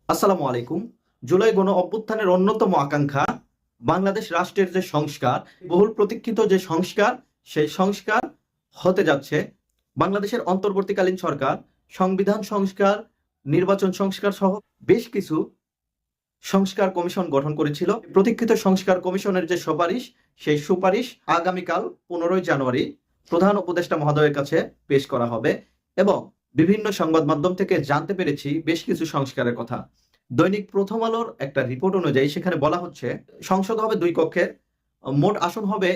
আসসালামু আলাইকুম। জুলাই গণ অভ্যুত্থানের অন্যতম আকাঙ্ক্ষা বাংলাদেশ রাষ্ট্রের যে সংস্কার, বহুল প্রতীক্ষিত যে সংস্কার, সেই সংস্কার হতে যাচ্ছে। বাংলাদেশের অন্তর্বর্তীকালীন সরকার সংবিধান সংস্কার, নির্বাচন সংস্কার সহ বেশ কিছু সংস্কার কমিশন গঠন করেছিল। প্রতীক্ষিত সংস্কার কমিশনের যে সুপারিশ, সেই সুপারিশ আগামীকাল 15 জানুয়ারি প্রধান উপদেষ্টা মহোদয়ের কাছে পেশ করা হবে। এবং বিভিন্ন সংবাদ মাধ্যম থেকে জানতে পেরেছি বেশ কিছু সংস্কারের কথা। দৈনিক প্রথম আলোর একটা রিপোর্ট অনুযায়ী সেখানে বলা হচ্ছে সংসদ হবে 2 কক্ষের, মোট আসন হবে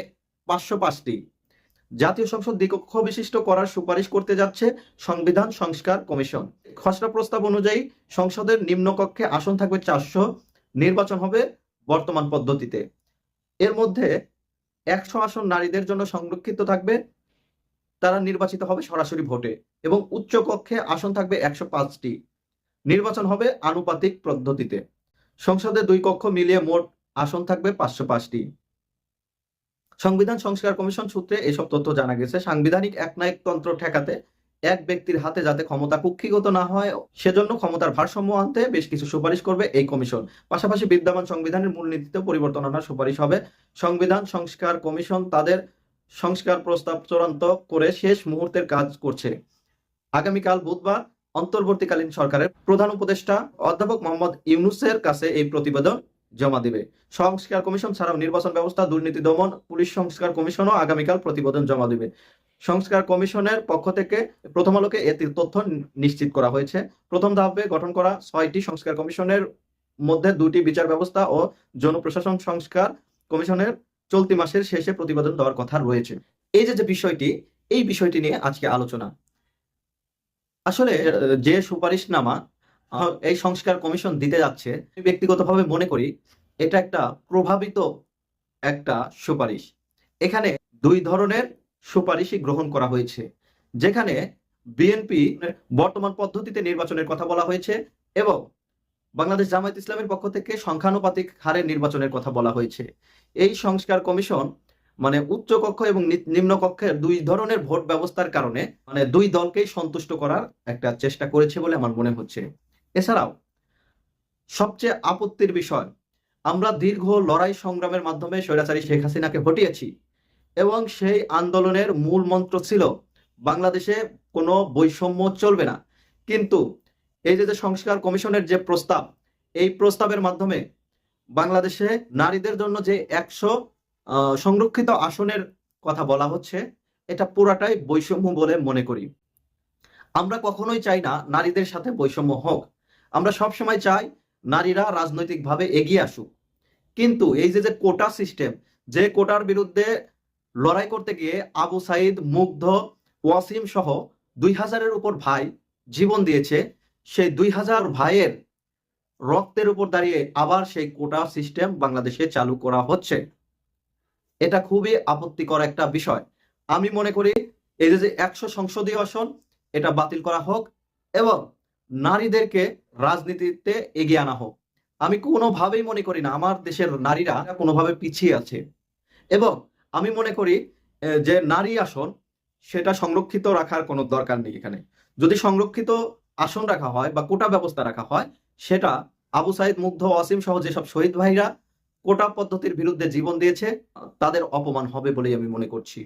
505টি। জাতীয় সংসদ দ্বিকক্ষ বিশিষ্ট করার সুপারিশ করতে যাচ্ছে সংবিধান সংস্কার কমিশন। খসড়া প্রস্তাব অনুযায়ী সংসদের নিম্নকক্ষে আসন থাকবে 400, নির্বাচন হবে বর্তমান পদ্ধতিতে। এর মধ্যে 100 আসন নারীদের জন্য সংরক্ষিত থাকবে, তারা নির্বাচিত হবে সরাসরি ভোটে। এবং উচ্চ কক্ষে আসন থাকবে 105টি, নির্বাচন হবে আনুপাতিক পদ্ধতিতে। সংসদে 2 কক্ষ মিলিয়ে মোট আসন থাকবে 505টি। সংবিধান সংস্কার কমিশন সূত্রে এসব তথ্য জানা গেছে। সাংবিধানিক একনায়কতন্ত্র ঠেকাতে এক ব্যক্তির হাতে যাতে ক্ষমতা কুক্ষিগত না হয়, সেজন্য ক্ষমতার ভারসাম্য আনতে বেশ কিছু সুপারিশ করবে এই কমিশন। পাশাপাশি বিদ্যমান সংবিধানের মূলনীতিতে পরিবর্তন আনার সুপারিশ হবে। সংবিধান সংস্কার কমিশন তাদের সংস্কার প্রস্তাব চূড়ান্ত করে শেষ মুহূর্তের কাজ করছে। আগামীকাল বুধবার অন্তর্বর্তীকালীন সরকারের প্রধান উপদেষ্টা অধ্যাপক মোহাম্মদ ইউনূসের কাছে এই প্রতিবেদন জমা দিবে। সংস্কার কমিশন ছাড়াও নির্বাচন ব্যবস্থা, দুর্নীতি দমন, পুলিশ সংস্কার কমিশনও আগামীকাল প্রতিবেদন জমা দিবে। সংস্কার কমিশনের পক্ষ থেকে প্রথম আলোকে এ তথ্য নিশ্চিত করা হয়েছে। প্রথম ধাপে গঠন করা 6টি সংস্কার কমিশনের মধ্যে 2টি বিচার ব্যবস্থা ও জনপ্রশাসন সংস্কার কমিশনের চলতি মাসের শেষে প্রতিবেদন দেওয়ার কথা রয়েছে। এই যে বিষয়টি, এই বিষয়টি নিয়ে আজকে আলোচনা। আসলে যে সুপারিশনামা এই সংস্কার কমিশন দিতে যাচ্ছে, আমি ব্যক্তিগতভাবে মনে করি এটা একটা প্রভাবিত একটা সুপারিশ। এখানে 2 ধরনের সুপারিশই গ্রহণ করা হয়েছে, যেখানে বিএনপি বর্তমান পদ্ধতিতে নির্বাচনের কথা বলা হয়েছে এবং বাংলাদেশ জামায়াত ইসলামের পক্ষ থেকে সংখ্যানুপাতিক হারে নির্বাচনের কথা বলা হয়েছে। এই সংস্কার কমিশন মানে উচ্চ কক্ষ এবং নিম্ন কক্ষের 2 ধরনের ভোট ব্যবস্থার কারণে মানে 2 দলকেই সন্তুষ্ট করার একটা চেষ্টা করেছে বলে আমার মনে হচ্ছে। এছাড়াও সবচেয়ে আপত্তির বিষয়, আমরা দীর্ঘ লড়াই সংগ্রামের মাধ্যমে স্বৈরাচারী শেখ হাসিনাকে হটিয়েছি এবং সেই আন্দোলনের মূল মন্ত্র ছিল বাংলাদেশে কোনো বৈষম্য চলবে না। কিন্তু এই যে সংস্কার কমিশনের যে প্রস্তাব, এই প্রস্তাবের মাধ্যমে বাংলাদেশে নারীদের জন্য যে 100 সংরক্ষিত আসনের কথা বলা হচ্ছে, এটা পুরাটাই বৈষম্য বলে মনে করি। আমরা কখনোই চাই না নারীদের সাথে বৈষম্য হোক। আমরা সব সময় চাই নারীরা রাজনৈতিকভাবে এগিয়ে আসুক। কিন্তু এই যে কোটা সিস্টেম, যে কোটার বিরুদ্ধে লড়াই করতে গিয়ে আবু সাইদ, মুগ্ধ, ওয়াসিম সহ 2000-এর উপর ভাই জীবন দিয়েছে, সেই 2000 ভাইয়ের রক্তের উপর দাঁড়িয়ে আবার সেই কোটা সিস্টেম বাংলাদেশে চালু করা হচ্ছে। এটা খুবই আপত্তিকর একটা বিষয়। আমি মনে করি এই যে 100 সংসদীয় আসন, এটা বাতিল করা হোক এবং নারীদেরকে রাজনীতিতে এগিয়ে আনা হোক। আমি কোনোভাবেই মনে করি না আমার দেশের নারীরা কোনোভাবে পিছিয়ে আছে। এবং আমি মনে করি যে নারী আসন সেটা সংরক্ষিত রাখার কোনো দরকার নেই। এখানে যদি সংরক্ষিত আসন রাখা হয় বা কোটা ব্যবস্থা রাখা হয়, সেটা আবু সাইদ, মুগ্ধ, ওয়াসিম সহ যেসব শহীদ ভাইরা কোটা পদ্ধতির বিরুদ্ধে জীবন দিয়েছে তাদের অপমান হবে বলেই আমি মনে করছি।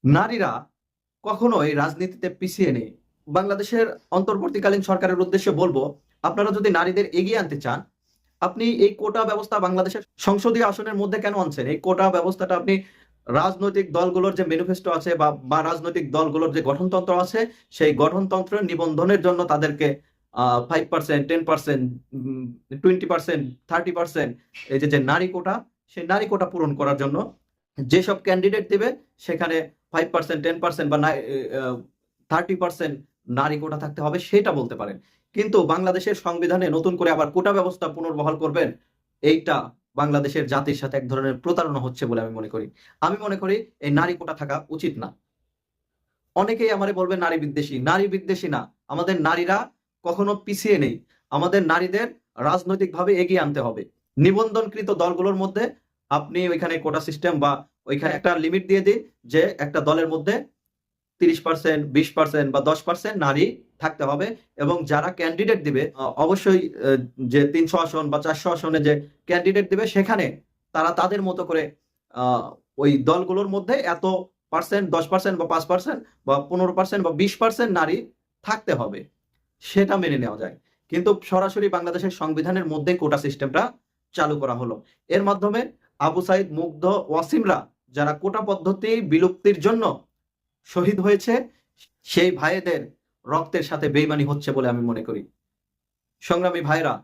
নারীরা কখনোই রাজনীতিতে পিছিয়ে নেই। বাংলাদেশের অন্তর্বর্তীকালীন সরকারের উদ্দেশ্যে বলবো, আপনারা যদি নারীদের এগিয়ে আনতে চান, আপনি এই কোটা ব্যবস্থা বাংলাদেশের সংসদীয় আসনের মধ্যে কেন আনছেন? এই কোটা ব্যবস্থাটা আপনি রাজনৈতিক দলগুলোর যে ম্যানিফেস্টো আছে বা রাজনৈতিক দলগুলোর যে গঠনতন্ত্র আছে, সেই গঠনতন্ত্রের নিবন্ধনের জন্য তাদেরকে 5%, 10%, 20%, 30% এই যে নারী কোটা, সেই নারী কোটা পূরণ করার জন্য যেসব ক্যান্ডিডেট দিবে সেখানে 5%, 10% বা 30% নারী কোটা থাকতে হবে, সেটা বলতে পারেন। কিন্তু বাংলাদেশের সংবিধানে নতুন করে আবার কোটা ব্যবস্থা পুনর্বহাল করবেন, এইটা বাংলাদেশের জাতির সাথে এক ধরনের প্রতারণা হচ্ছে বলে আমি মনে করি। আমি মনে করি এই নারী কোটা থাকা উচিত না। অনেকেই আমারে বলবে নারী বিদ্বেষী। নারী বিদ্বেষী না, আমাদের নারীরা কখনো পিছিয়ে নেই। আমাদের নারীদের রাজনৈতিকভাবে এগিয়ে আনতে হবে। নিবন্ধনকৃত দলগুলোর মধ্যে আপনি ওইখানে কোটা সিস্টেম বা ওইখানে একটা লিমিট দিয়ে দিই যে একটা দলের মধ্যে 30%, 20% বা 10% নারী থাকতে হবে। এবং যারা ক্যান্ডিডেট দিবে অবশ্যই যে 300 আসন বা 400 আসনে যে ক্যান্ডিডেট দিবে সেখানে তারা তাদের মতো করে ওই দলগুলোর মধ্যে এত পার্সেন্ট, 10% বা 5% বা 15% বা 20% নারী থাকতে হবে, সেটা মেনে নেওয়া যায়। কিন্তু সরাসরি বাংলাদেশের সংবিধানের মধ্যে কোটা সিস্টেমটা চালু করা হলো। এর মাধ্যমে আবু সাইদ, মুগ্ধ, ওয়াসিমরা যারা কোটা পদ্ধতি বিলুপ্তির জন্য শহীদ হয়েছে, সেই ভাইদের রক্তের সাথে বেইমানি হচ্ছে বলে আমি মনে করি। সংগ্রামী ভাইরা,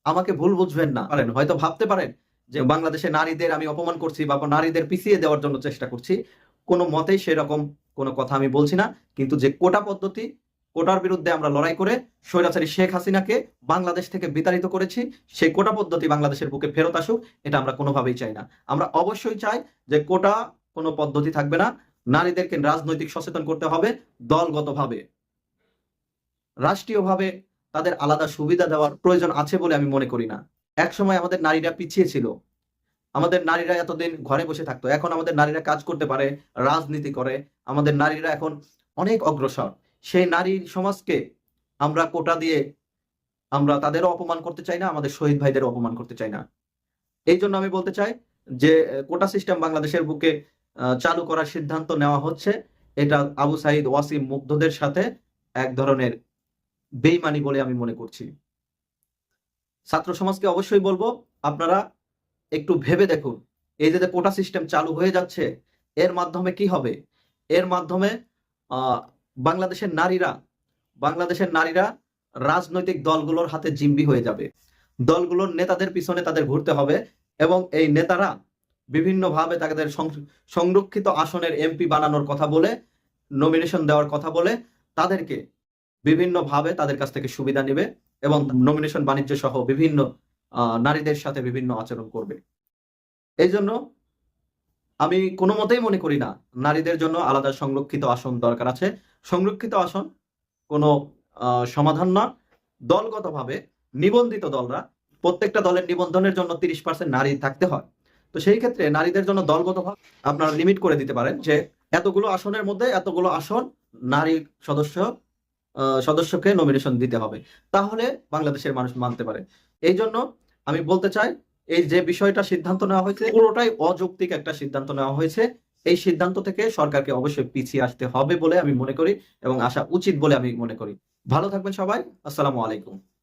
আমাকে ভুল বুঝবেন না, পারেন হয়তো ভাবতে পারেন যে বাংলাদেশে নারীদের আমি অপমান করছি বা নারীদের পিছিয়ে দেওয়ার জন্য চেষ্টা করছি। কোনো মতেই সেরকম কোনো কথা আমি বলছি না। কিন্তু যে কোটা পদ্ধতি, কোটার বিরুদ্ধে আমরা লড়াই করে স্বৈরাচারী শেখ হাসিনাকে বাংলাদেশ থেকে বিতাড়িত করেছি, সেই কোটা পদ্ধতি বাংলাদেশের বুকে ফেরত আসুক, এটা আমরা কোনোভাবেই চাই না। আমরা অবশ্যই চাই যে কোটা কোনো পদ্ধতি থাকবে না। নারীদেরকে রাজনৈতিক সচেতন করতে হবে দলগতভাবে। রাষ্ট্রীয়ভাবে তাদের আলাদা সুবিধা দেওয়ার প্রয়োজন আছে বলে আমি মনে করি না। একসময় আমাদের নারীরা পিছিয়ে ছিল, আমাদের নারীরা এতদিন ঘরে বসে থাকতো, এখন আমাদের নারীরা কাজ করতে পারে, রাজনীতি করে, আমাদের নারীরা এখন অনেক অগ্রসর। সেই নারী সমাজকে আমরা কোটা দিয়ে আমরা তাদেরও অপমান করতে চাই না, আমাদের শহীদ ভাইদেরও অপমান করতে চাই না। এই জন্য আমি বলতে চাই যে কোটা সিস্টেম বাংলাদেশের বুকে চালু করার সিদ্ধান্ত নেওয়া হচ্ছে, এটা আবু সাইদ, ওয়াসিম, মুগ্ধদের সাথে এক ধরনের বেইমানি বলে আমি মনে করছি। ছাত্র সমাজকে অবশ্যই বলবো, আপনারা একটু ভেবে দেখুন, এই যে কোটা সিস্টেম চালু হয়ে যাচ্ছে, এর মাধ্যমে কি হবে? এর মাধ্যমে বাংলাদেশের নারীরা রাজনৈতিক দলগুলোর হাতে জিম্মি হয়ে যাবে। দলগুলোর নেতাদের পিছনে তাদের ঘুরতে হবে এবং এই নেতারা বিভিন্নভাবে তাদের সংরক্ষিত আসনের এমপি বানানোর কথা বলে, নমিনেশন দেওয়ার কথা বলে তাদেরকে বিভিন্নভাবে তাদের কাছ থেকে সুবিধা নেবে এবং নমিনেশন বাণিজ্য সহ বিভিন্ন নারীদের সাথে বিভিন্ন আচরণ করবে। এই জন্য আমি কোনো মতেই মনে করি না নারীদের জন্য আলাদা সংরক্ষিত আসন দরকার আছে। সংরক্ষিত আসন কোনো সমাধান না। দলগতভাবে নিবন্ধিত দলরা, প্রত্যেকটা দলের নিবন্ধনের জন্য 30% নারী থাকতে হয়। তো সেই ক্ষেত্রে নারীদের জন্য দলগতভাবে আপনারা লিমিট করে দিতে পারেন যে এতগুলো আসনের মধ্যে এতগুলো আসন নারী সদস্যকে নমিনেশন দিতে হবে, তাহলে বাংলাদেশের মানুষ মানতে পারে। এই জন্য আমি বলতে চাই, এই যে বিষয়টা সিদ্ধান্ত নেওয়া হয়েছে পুরোটাই অযৌক্তিক একটা সিদ্ধান্ত নেওয়া হয়েছে। এই সিদ্ধান্ত থেকে সরকারকে অবশ্যই পিছিয়ে আসতে হবে বলে আমি মনে করি এবং আসা উচিত বলে আমি মনে করি। ভালো থাকবেন সবাই। আসসালামু আলাইকুম।